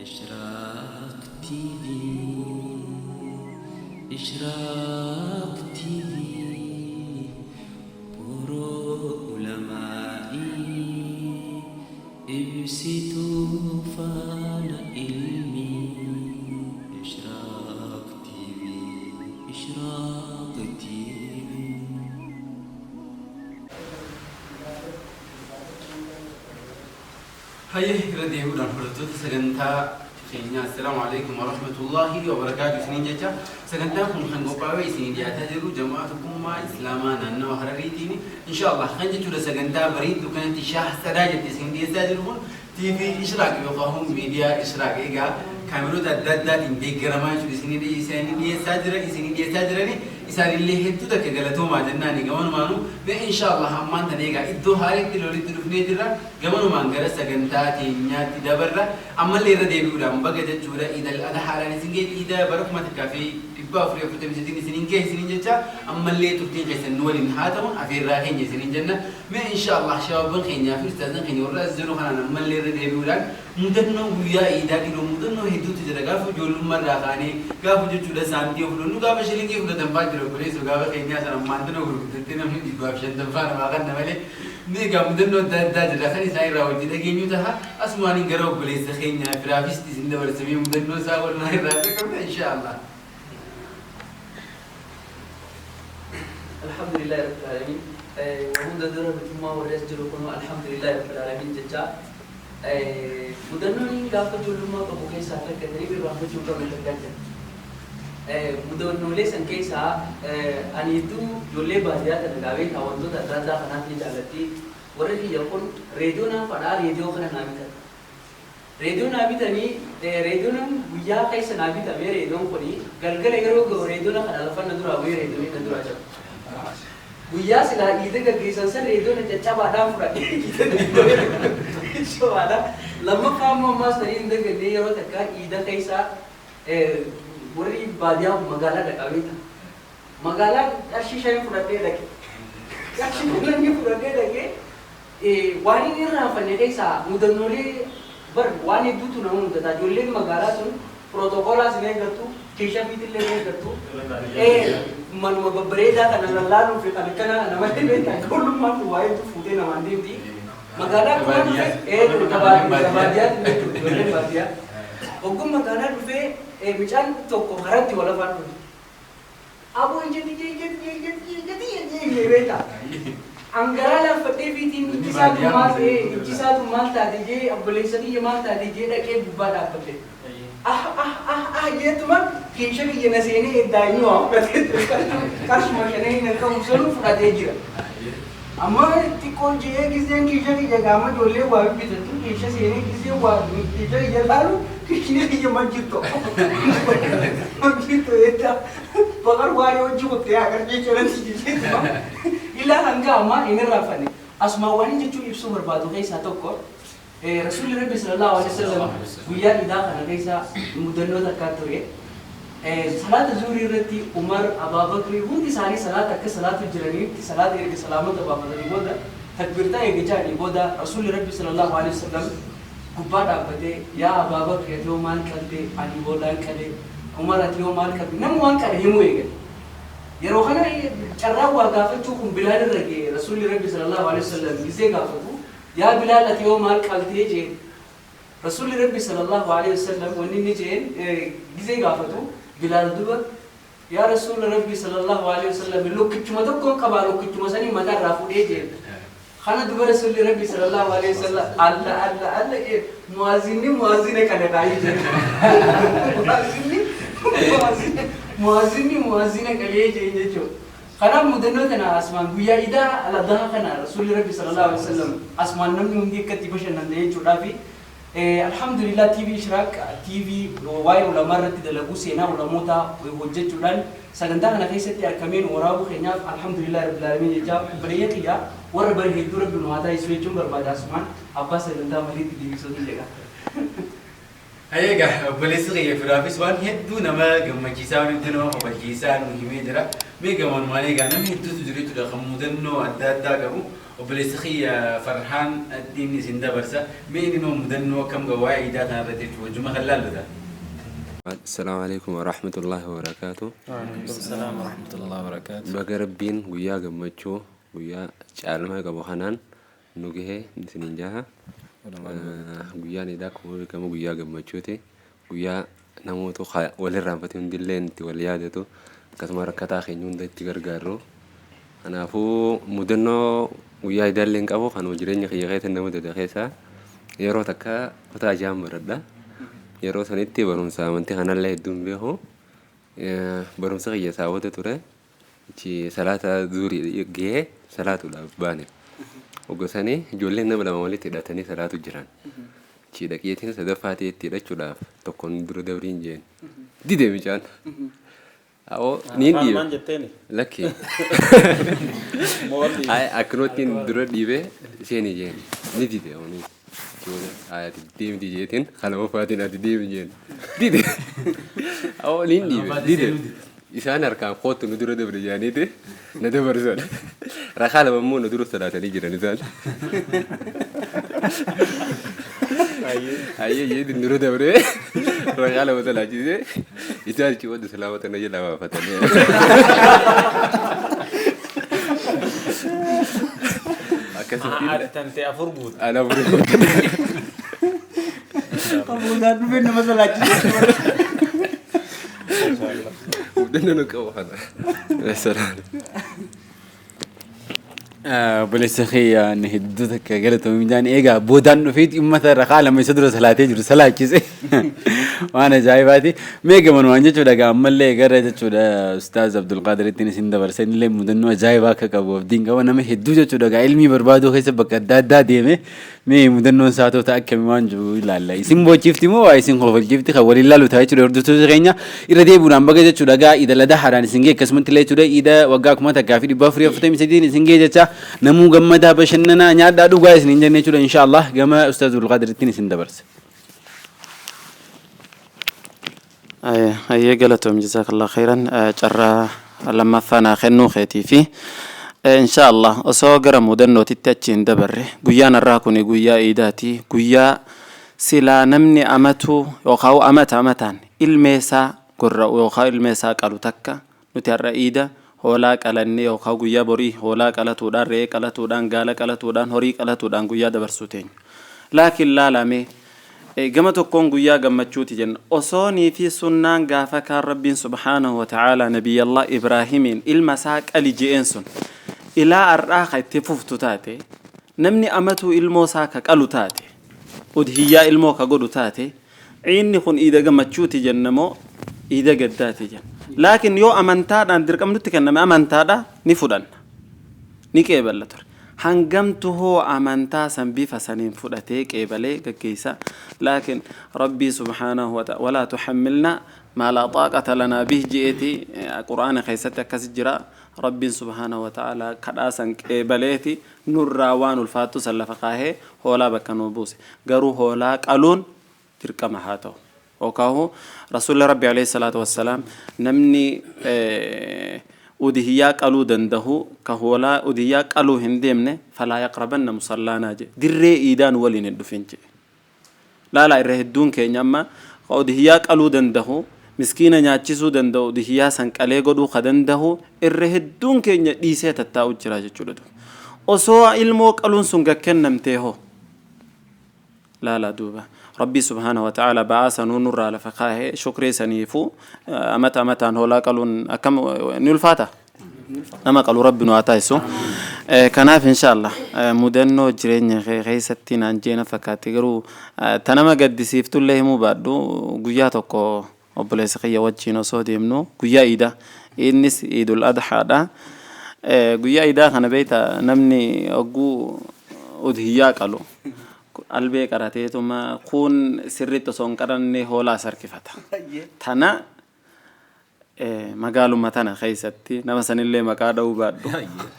إشراق تيفي إشراق تيفي برو علمائي ابسطوا فان علمي إشراق تيفي إشراق تيفي هيا ردي هنا فرصة سجنتا كينيا السلام عليكم ورحمة الله وبركاته سنين جتا سجنتا كم خنقو باوي سنين دي أتجرو جماعتكم ما إسلامنا أنه هرريتيني إن شاء الله خنجة تورا سجنتا بريد وكانت شاه سراجة سنين دي أتجرون تي في إشراق يفهم ميديا إشراق إيجا كاميرو داد إن بيجرمان شو سنين دي أتجرني إسان اللي هدو تك غلطو ما جناني غمان مانو بإن شاء الله همان تنيجا إدو هارك تلوري تلوفني جرا غمان مان غرا سجنتا تينيا تدبرة أما اللي ردي بيودا مبغى جورا إذا الأنا حالاني سنجي إذا بروك ما تكافي تبى أفريقيا كتب سنين سنين كه سنين جتا أما اللي تبتين جسن نور إنهاتهم أفير راهين جسنين جنة ما إن شاء الله شباب خينيا في استاذنا خيني ورا الزلو خلنا أما اللي ردي بيودا مدنو ويا إذا كيلو مدنو هدو تجرا غافو جولو مرة خاني غافو جورا سانتي وفلو نو غافو شلينجي وفلو تنفاج كوليس وغافو خينيا سلام مانتنا وفلو تنتنا من يقاف شنتن فانا ما قلنا ملي نيجا مدنو داد رخني سايرا وجدا جينيو تها أسماني غرو كوليس خينيا فرافيس تزيد ورسمي مدنو ساول ناير راتكم إن شاء الله. الحمد لله رب العالمين. وهم دورنا بتوما ورئيس جلوكنا الحمد لله رب العالمين جتا. مدنوني قافة جلوما كبوكي سافر كدري برامج جوكا متكلم. مدنولي سنكيسا أني تو جولي بازيات النجاوي كواندو تدرجة خناتي جالتي ورثي يقول ريدونا فدا ريديو خنا نامتا. ريديو نابتني ريديونا ويا كيس نابتا مي ريديون كوني غلغل يرو ريديونا خنا لفن ندرا وي ريديوني ندرا جاب. ويا سلا إذا كيسان سر ريديونا تجابا دام فرا شو هذا لما فهم ما سرين ده كده يرو تكا إذا كيسا وري باديا مغالا دكاويتا مغالا أشيشة يفرطه دك أشيشة يفرطه دك واني نيرنا فني كيسا مدنولي بر واني دوتو نمون كذا جولي مغالا سون بروتوكولا سنة كتو كيشة بيتي ليه كتو من مببريدا كنا نلالو في كنا نمشي بيتا كل ما فواي تفوتي نماندي دي مغالا كمان تباديات جولي باديا وكم مغالا في ميشان توكو هرتي ولا فانو أبو إنجي بيتا Anggaran lah fatih fitin ikisa tu mal tadi je abolesani ye mal tadi je dah ke bubar apa te ye tu mah kisah ye nasi ini dainu apa te kash macam ni nak usul furade je amma tikon je kisah ye gama jole wabi bitu tu kisah ini kisah wabi kisah ye lalu kisah ye majito majito itu bagar wayo juga te agar je jalan sih إلا هنجاما إن الرافني أسمع واني جتوا يبصوا بربادو كيسا توكو رسول الله صلى الله عليه وسلم ويا إذا كان كيسا مدنو تكاتوري صلاة الزهر رتي عمر أبا بكر هم دي ساري صلاة تك صلاة الجرني صلاة إرك سلامة أبا بكر يبودا تكبيرتا يجا يبودا رسول الله صلى الله عليه وسلم كبار أبدي يا أبا بكر يوم مال كذي علي بودا كذي عمر يوم مال كذي نموان كذي يمويه يروحنا شرّا وقافتكم بلال الرجال رسول الله صلى الله عليه وسلم بيزي قافتو يا بلال أتيو مال كالتي جين رسول الله صلى الله عليه وسلم ونني جين بيزي قافتو بلال دوبا يا رسول الله صلى الله عليه وسلم لو كتشما تكون كبارو كتشما سني مدار رافو جين خنا دوبا رسول الله صلى الله عليه وسلم الله مؤذن كذا كاي جين مؤذن كليه جين جو خنا مدنو تنا أسمان ويا إذا على ده خنا رسول الله صلى الله عليه وسلم أسمان نمي عندي كتيبة شنندي جودا في الحمد لله تي في إشراق تي في واي ولا مرة تدلقو سينا ولا موتا ووجد جودان سجنتا أنا كيسة أركمين ورابو خنيا الحمد لله رب العالمين جاب بريء كيا وربنا هيدور بنواتا يسوي جم برباد أسمان أبا سجنتا مليت دي بيسوني جا هيجا بوليسري في رافيس وان هدو نما جم كيسان يدنو هو كيسان وهمي درا ميجا من مالي جانا هدو تجري تدا خمودنو أداد داعو وبوليسري فرحان الدين زندا برسا مين إنه مدنو كم جواي إذا كان رديت وجمع خلال ده. السلام عليكم ورحمة الله وبركاته. وعليكم السلام ورحمة الله وبركاته. بقربين ويا جمتشو ويا شعر ما يقبو خنان نوجه نسنين جاها. ويا نداك هو كم ويا جمتشوتي ويا نموتو ولا رامفتهم دلين توليادتو كسمار كتا خينون ده تجرجرو. أنا فو مدنو ويا يدلين كابو خانو جريني خيغات النمو ده خيسا يرو تكا فتا جام بردا. yeroo sanitti barumsa amantii kanallee hedduun beeku barumsa kiyya saawwata ture ichi salaata zuurii gahee salaatuudhaaf baane oggosanii ijoolleen nama lama walitti hidhatanii salaatu jiran ichi dhaqiyeetiin sadaffaatee itti hidhachuudhaaf tokkoon dura dabriin jeen dide micaan awoo niin dhiibe lakkee akkanootiin dura dhiibee isheen jeen ni dide awanii ayat dim dijetin kalau wafatin ati dim jen dide aw lindi dide isan arkan khotu nuduro de brjani de nade barzan rakhala mamu nuduro salata li jiran izal aye yedi nuduro de bre rakhala wasala jide izal ci wad salamata na yela wafatane تنتي أفرغوت. أنا أفرغوت. kamu dah dulu nama salah udah nunggu kawan. Salam. بوليسخي نهدتك قالت من جاني إيجا بودان فيت مثلا رخالة ما يصدر سلاتي جرو سلا كيسه وأنا جاي باتي ميجا من وانجا شو دعا عمل لي قرر شو دا أستاذ عبد القادر التاني سند برسين لي مدنوا جاي باك كابو بدين كوا نمي هدو شو دعا علمي بربادو خيسه بكداد دادي مي مدنوا ساتو تأكل مانجو لا لا يسمى بوشيفتي مو يسمى خوفل شيفتي خوالي لا لو تاي شو دردو تزغينيا إذا دي بنام بقى شو دعا إذا لده حراني سنجي كسمت لي شو دا إذا وقاك ما تكافي بافري فتمي سدين سنجي جتا نمو جمدا بشننا نيادا دو جايز نينجا نيشودا إن شاء الله جماعة أستاذ القادر التاني سندبرس. أيه قالتهم جزاك الله خيرا جرى لما فانا خنو خيتي فيه إن شاء الله أصغر مدنو تتجين دبره جويان الراكوني جويا إيداتي جويا سلا نمني أمتو يوخاو أمتان الميسا قرأ يوخاو الميسا قالوا تكا نتر إيدا hoolaa qalannee yookaan guyyaa borii hoolaa qalatuudhaan re'ee qalatuudhaan gaala qalatuudhaan horii qalatuudhaan guyyaa dabarsuu teenya. Laakiin laalamee gama tokkoon guyyaa gammachuuti jenna osoonii fi sunnaan gaafa kaan rabbiin subhaanahu wa ta'ala nabiyyallah Ibraahimiin ilma isaa qali je'een sun ilaa har'aa ka itti fuftu taate namni amatuu ilmoo isaa ka qalu taate udhiyyaa ilmoo ka godhu taate ciinni kun iida gammachuuti jennamoo iida gaddaati jenna. لكن يو أمانتا دان دركم نتكلم نما أمانتا دا نفودن نكيبل لتر هنجمته أمانتا سنبي فسنين فودتك إبلة كيسا لكن ربي سبحانه وتعالى ولا تحملنا ما لا طاقة لنا به جئتي القرآن خيستك كسجرا ربي سبحانه وتعالى كراسن إبلتي نور روان الفاتو سلفقاه هولا بكنو بوسي جرو هولا قالون تركم هاتو وكاهو رسول ربي عليه الصلاة والسلام نمني أدهياك ألو دنده كهولا أدهياك ألو هندمنه فلا يقربن مصلانا جي دري إيدان ولين الدفنج لا إرهدون كينيما أدهياك ألو دنده مسكينة ناتشسو دنده أدهيا سنك أليغدو خدنده إرهدون كينيا ديسة تتاو جراجة جلدو أسوا علموك ألون سنك كنمتهو لا دوبا ربي سبحانه وتعالى بعث نور على فقاه شكري سنيفو أمتا هولا قالون أكم نلفاتا أما قالوا ربنا واتايسو كناف إن شاء الله مدنو جرين غيستين أنجينا فكاتيرو تنما قد سيفتو الله مو بعدو قياتوكو وبلسقية وجينو صودي منو قيا إيدا إنس إيد الأضحى دا قيا إيدا خنا بيتا نمني أقو أدهيا قالو albee qarateetuma kun sirriitti osoo hin qaranne hoolaa sarkifata. Tana magaaluma tana keessatti nama sanillee maqaa dha'uu baadhu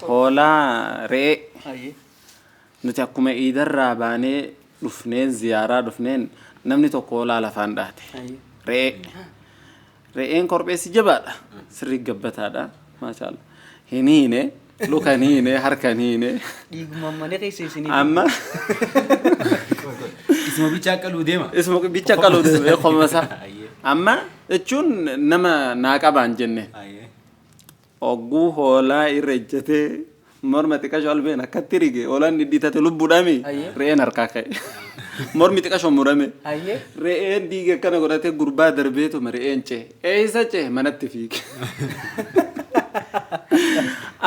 hoolaa re'ee nuti akkuma iidarraa baanee dhufneen ziyaaraa dhufneen namni tokko hoolaa lafaan dhaate re'een korbeessi jabaadha sirrii gabbataadha maashaallah hin hiine lukan hiine harkan hiine dhiiguma malee keessa isinii amma isma bichaa qaluu deema isma bicha qaluu deema qomasa amma jechuun nama naaqabaan jenne ogguu hoolaa irrejjatee morma xiqqasho albeen akkatti rige hoolaan dhidhiitate lubbuudhaami re'een harkaa ka'e mormi xiqqasho murame re'een dhiiga akkana godhatee gurbaa darbeetuma re'een cee eeysa cee manatti fiige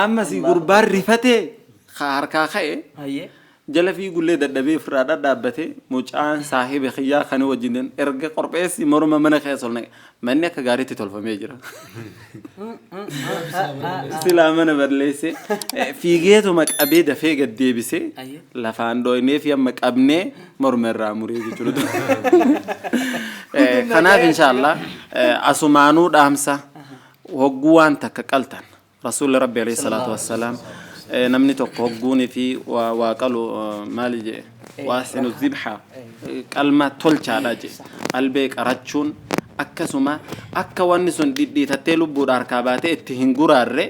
amma si gurbaan rifatee harkaa ka'e jala fiigullee dadhabee ofirraa dhadhaabbate mucaan saahiba xiyyaa kan wajjin erga qorbeessi morma mana keessa ol naqe manni akka gaariitti tolfamee jira silaa mana balleesse fiigeetuma qabee dafee gad deebisee lafaan dhooynee fi amma qabnee morma irraa muree jechuudha kanaaf inshaallah asumaanuu dhaamsa hogguu waan takka qaltan rasuulli rabbi alayhi salaatu wassalaam namni tokko hogguuni fi waa qalu maali jee waasinu zibha qalma tolchaadha jee albee qarachuun akkasuma akka wanni sun dhidhiitattee lubbuudha harkaa baatee itti hin guraarre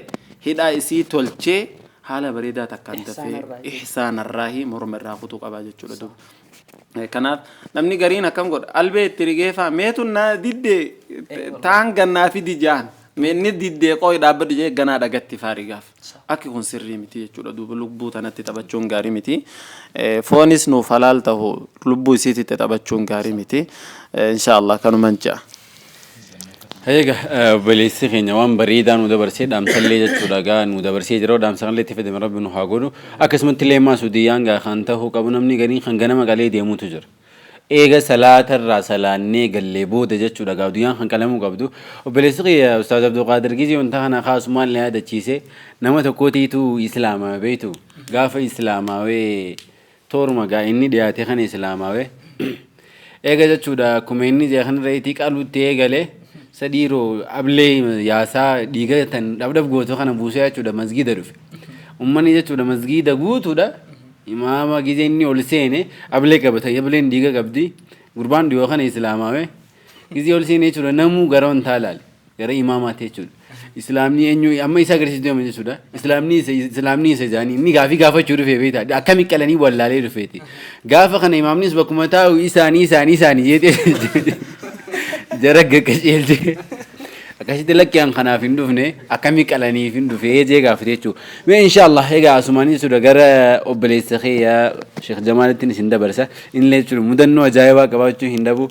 hidhaa isii tolchee haala bareedaa takkaan dafee ihsaanarraahi morma irraa kutuu qabaa jechuudha duuba kanaaf namni gariin akkam godha albee itti rigeefaa meetun na diddee taan gannaa fi dijaan menni diddee qooyi dhaabbadhu jee ganaa dhagatti faarigaaf akki kun sirrii miti jechuudha duuba lubbuu tanatti taphachuun gaarii miti foonis nuuf halaal ta'u lubbuu isiitti taphachuun gaarii miti inshaallah kanuman ja'a. Eega obboleessi keenya waan bareedaa nu dabarsee dhaamsallee jechuudha gaa nu dabarsee jira dhaamsallee itti fedhame rabbi nu haa godhu akkasumatti illee maasuudiyyaan gaa kan ta'uu qabu namni gariin kan ganama galee deemuutu jira. Eega salaatarraa salaannee gallee booda jechuudha gaawdiyyaan kan qalamuu qabdu obboleessi kiyya ustaaz Abdulqaadir Gizee wanta kana kaasumaan illee yaadachiise nama tokkootiitu islaamaa beektu gaafa islaamaawee tooruma gaa inni dhiyaate kan islaamaawee eega jechuudha akkuma inni kanarra itti qaluutti eegalee sadiiroo ablee yaasaa dhiiga tan dhabdhab gootoo kana buusee jechuudha masgida dhufe ummanni jechuudha masgida guutuudha imaama Gizee inni ol seene ablee qabata ableen dhiiga qabdi gurbaan dhiyoo kana islaamaawee Gizee ol seene jechuudha namuu gara wantaa laale gara imaamaatti jechuudha islaamni eenyu amma isa agarsiisu deema jechuudha islaamni isa jaanii inni gaafii gaafachuu dhufee beektaa akkami qalanii wallaalee dhufeeti gaafa kana imaamnis bakkuma taa'u isaanii jeetee jara gaqqaceelte akkasitti lakkiyaan kanaaf hin dhufne akkami qalaniif hin dhufee jee gaafate jechuudha mee inshaallah egaa asumaan jechuudha gara obboleessa kiyya Sheekh Jamaalittiin isin dabarsa inillee jechuudha mudannoo ajaa'ibaa qabaachuu hin dhabu.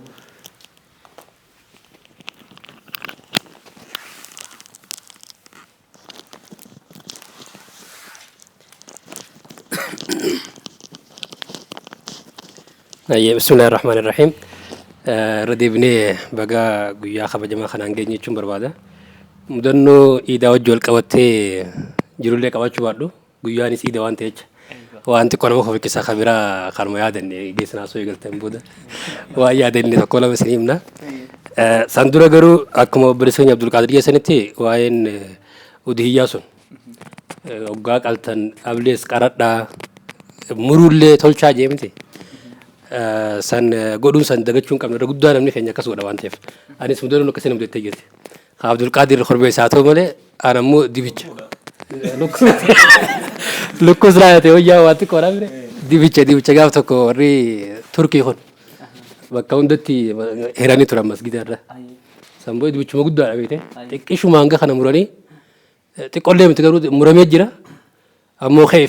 بسم الله الرحمن الرحيم رديبني بقى قويا خبجما خنان جيني چون بربادا مدنو إيدا وجول قواتي جرول لك قواتشو بادو قويا نيس إيدا وانتيج وانتي كونا مخوفي كسا خبيرا خارمو يادن جيسنا سوي قلتن بودا ويادن نتقولا مسلمنا سندورا غرو أكما برسوني عبد القادر يسنتي وين ودهياسون وقاق قلتن أبليس قرأت مرولي تولشا جيمتي san godhuun san dagachuun qabna guddaa namni keenya akkas godha waan ta'eef anis mudannoon akkasii namni jettee jirti Abdul Qaadir Khorbees haa ta'u malee ana immoo dibicha lukkus raayate wayyaa waan xiqqoo dha bire dibicha gaaf tokko warri turkii kun bakka hundatti hiranii turan masgida irra san booda dibichuma guddaadha beekte xiqqishuma hanga kana muranii xiqqollee miti garuu muramee jira ammoo ka'ee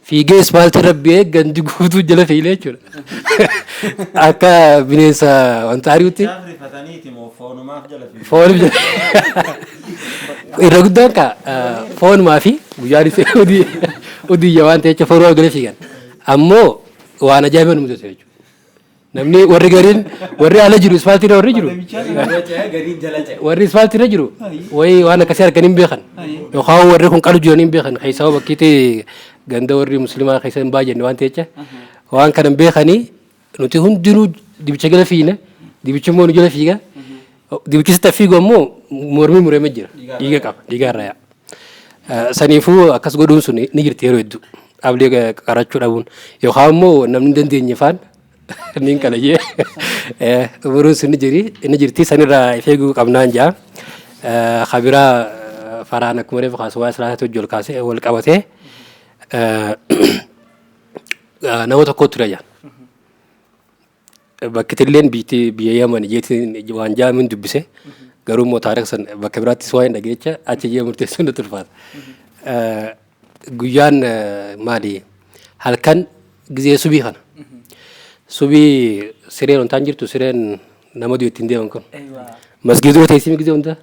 fiigee ispaaltii rabbii gandi guutuu jala fiilee jechuudha akka bineensa wanta ari'utti foonuma jala irra guddaan ka foonumaa fi guyyaan isee udiyya waan ta'echa foonuma jala fiigan ammoo waan ajaa'ibaa nu mudatu jechuudha namni warri gariin warri ala jiru ispaaltii irra warri jiru warri ispaaltii irra jiru wayi waan akkasii argan hin beekan yookaan warri kun qalu jiran hin beekan keessaa bakkiitti ganda warri muslimaa keessa hin baay'anne waan ta'echa waan kana beekanii nuti hundinuu dibicha jala fiina dibicha immoo nu jala fiiga dibichi sitta fiigu ammoo mormii murame jira dhiiga qaba dhiiga irraa saniifuu akkas godhuun sun ni jirti yeroo hedduu ablee qarachuu dhabuun yookaan immoo namni dandeenye faan Niin kana jee. Umuruun sun inni jirti sanirraa ifeeguu qabnaan jaa. Khabiraa faraan akkuma reefu kaasuu waa islaatatu wajjin kaasee wal qabatee nama tokko ture jaan. Bakki illeen biyya Yaman jeetiin waan jaamin dubbise garuu immoo taariikh san bakka biraattis waa hin dhageecha achi jee murteessuun nutti ulfaata. Guyyaan maali halkan gizee subii kana. Subii sireen wantaan jirtu sireen nama du'e ittiin deeman kun. Masgiiduma teessimi gizee hunda.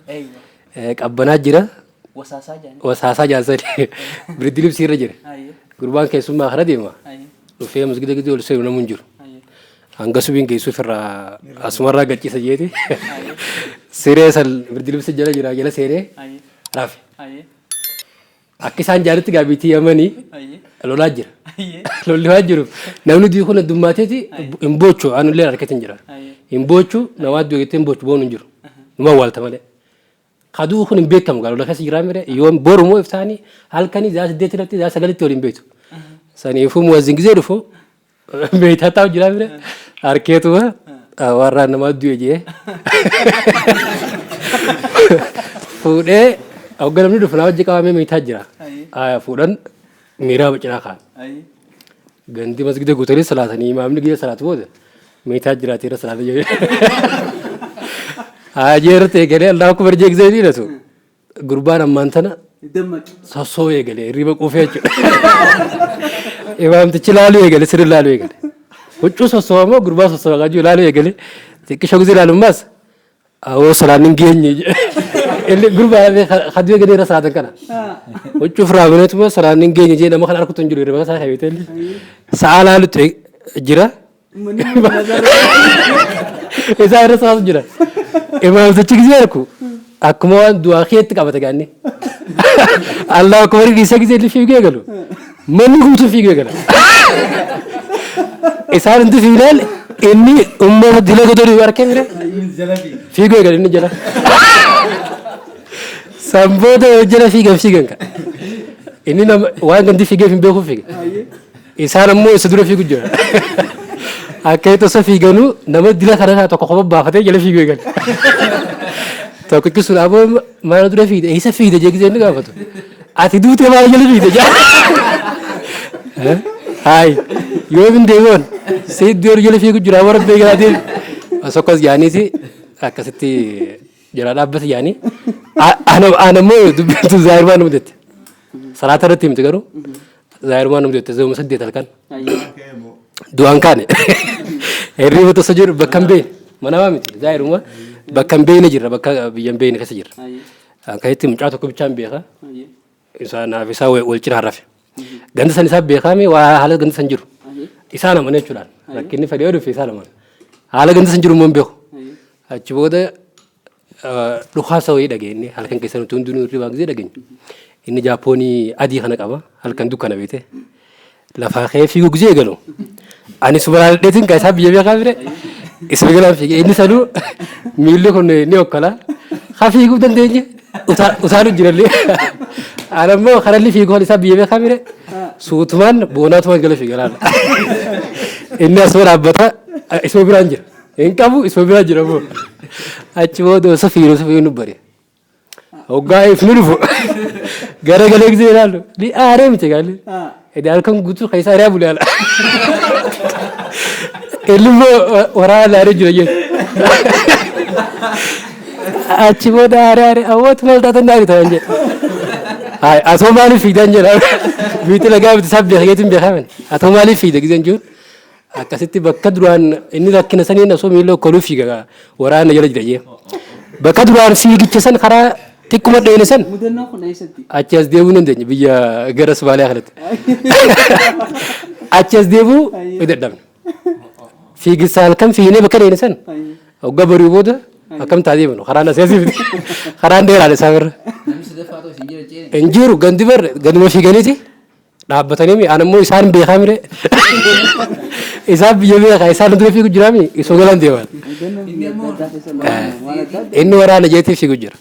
Qabbanaa jira. Wasaasaa jaansanii. Biriddi libsii irra jira. Gurbaan keessummaa kana deema. Dhufee masgiida gizee ol seenu namuun jiru. Hanga subiin geessuuf irraa asumarraa gachiisa jeeti. Siree san biriddi libsii jala jira jala seenee rafe. Akka isaan jaalitti gaabiitii Yamanii lolaa jira. Lolli waan jiruuf namni du'e kun addummateeti hin boochu anullee harkatiin jira. Hin boochu namaa du'e jettee hin boochu boonu hin jiru. Numa waalta malee. Kaduu kun hin beekamu gaalola keessa jiraa mire yoo boru moo iftaanii halkanii zaa 8 irratti zaa 9tti waliin beektu. Saniifuu muwazzin gizee dhufu beektaa taa'u jiraa mire harkeetuma warraan namaa du'e jee. Fuudhee hoogganamni dhufu naa wajji qabamee meetaa jira. Fuudhan miiraa bacinaa kaan. Gandi masgida guutanii salaatanii imaamni gizee salaatu booda meetaa jiraateera salaata jedhee. Jeerta eegalee Allahu akbar jeegzee dhiiratu gurbaan ammaan tana sossoo eegalee hirriba quufee jechuudha. Imaamtichi laaluu eegale sirri laaluu eegale. Huccuu sossoo ammoo gurbaa sossoo qaajuu laaluu eegale xiqqisha gizee laalummaas awoo salaan hin geenye illee gurbaan haduu eegalee irra salaatan kana. Huccuu firaabineetuma salaan hin geenye jee nama kana harkutu hin jiru hirriba isaa habeetee sa'a laalutti jira. Isaa irra salaatu jira. Imaamtichi gizee arku akkuma waan du'aa keetti qabate gaanni. Allahu akbar gisa gizee fiiguu eegalu. Manni guutuu fiiguu eegala. Isaan hundi fiilaan inni ummata dila godhuu harkee mire fiiguu eegala inni jala. Sambooda jala fiigan ka. Inni waan gandi fiigeef hin beeku fiige. Isaan ammoo isa dura fiiguu jira. Akka itu sefiiganu nama dila kana tokko qofa baafatee jala fiiguu eegale. Tokko kisuun aboo maal dura fiigde isa fiigde jeegizee inni gaafatu. Ati duutee maal jala fiigde jaa. Hayi yoo bin deemoon seet door jala fiiguu jira warra beekaa deemi. Asokkas yaaniiti akkasitti jala dhaabbata yaani. Anammoo dubbitu Zaayirumaan nu mudate. Salaata irratti himte garuu Zaayirumaan nu mudate zooma 8 halkan. Du'aan kaane hirriba tosa jiru bakka hin beekne manamaa miti Zaayiruma bakka hin beekne jirra bakka biyya hin beekne keessa jirra. Akka itti mucaa tokko bichaan beeka isaa naaf isaa wal cinaa rafe. Ganda san isaa beekame waa haala ganda san jiru. Isaa nama jechuudhaan rakkinni fedhee yoo dhufe isaa nama. Haala ganda san jiru immoo hin beeku. Achi booda dhukaasa wayii dhageenye halkan keessa nuti hundinuu hirribaa gizee dhageenye. Inni Jaappoonii adii kana qaba halkan dukkana beete. Lafaa kee fiiguu gizee eegalu. Ani subhanallah dheetiin ka isaa biyya beekaa bire isa beekaa fiige inni sanuu miilli kun ni okkala haa fiiguu dandeenye utaalu jirallee anammoo karalli fiiguu isaa biyya beekaa bire suutumaan boonaatumaan gala fiiga laala inni asuma dhaabbata isuma biraan jira hin qabu isuma biraan jira moo achi booda osa fiiguu nu bare hoggaa ifni dhufu gara galee gizee ilaalu ni aaree miti gaalli. Ideal kan guutuu keessa ari'aa bulee ala. Ilmoo waraana laarii jira jechuudha. Achi booda aaree awwaatu maal taatan daari ta'an jedha. Atoo maaliif fiigdan jedha. Biitti lagaa bitti isaa beekameetiin beekaman. Atoo maaliif fiigda gizeen jiru. Akkasitti bakka duraan inni rakkina saniin osoo miila okkoluu fiiga waraana jala jira jee. Bakka duraan fiigicha san karaa xiqquma dheene san achi as deebuu hin dandeenye biyya gara Somaaliyaa kanatti. Achi as deebuu dadhabne. Fiigisaa halkan fiinee bakka dheene san hoggaa barii booda akkam taatee bunu karaan asiif karaan dheeraan isaa birra. Hin jiru gandi barre ganduma fiiganiiti dhaabbatanii anammoo isaan beekaa mire isaan biyya beekaa isaan dura fiigu jiraami isoo galan deeman. Inni waraana jeetii fiigu jira.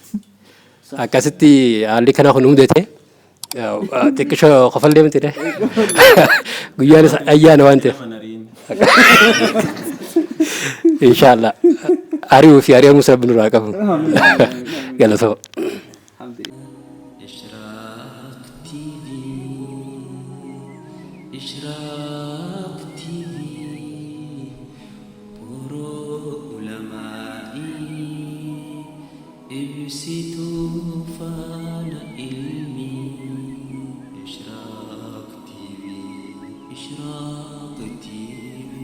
Akkasitti haalli kana kun hundate xiqqisho qofallee miti dha guyyaan ayyaana waan ta'eef Inshallah. Ari'uu fi ari'amuu rabbi nurraa qabu. Galatoo. إشراق تيفي إشراق تيفي برو علمائي ابسطوا فان علمي إشراق تيفي إشراق تيفي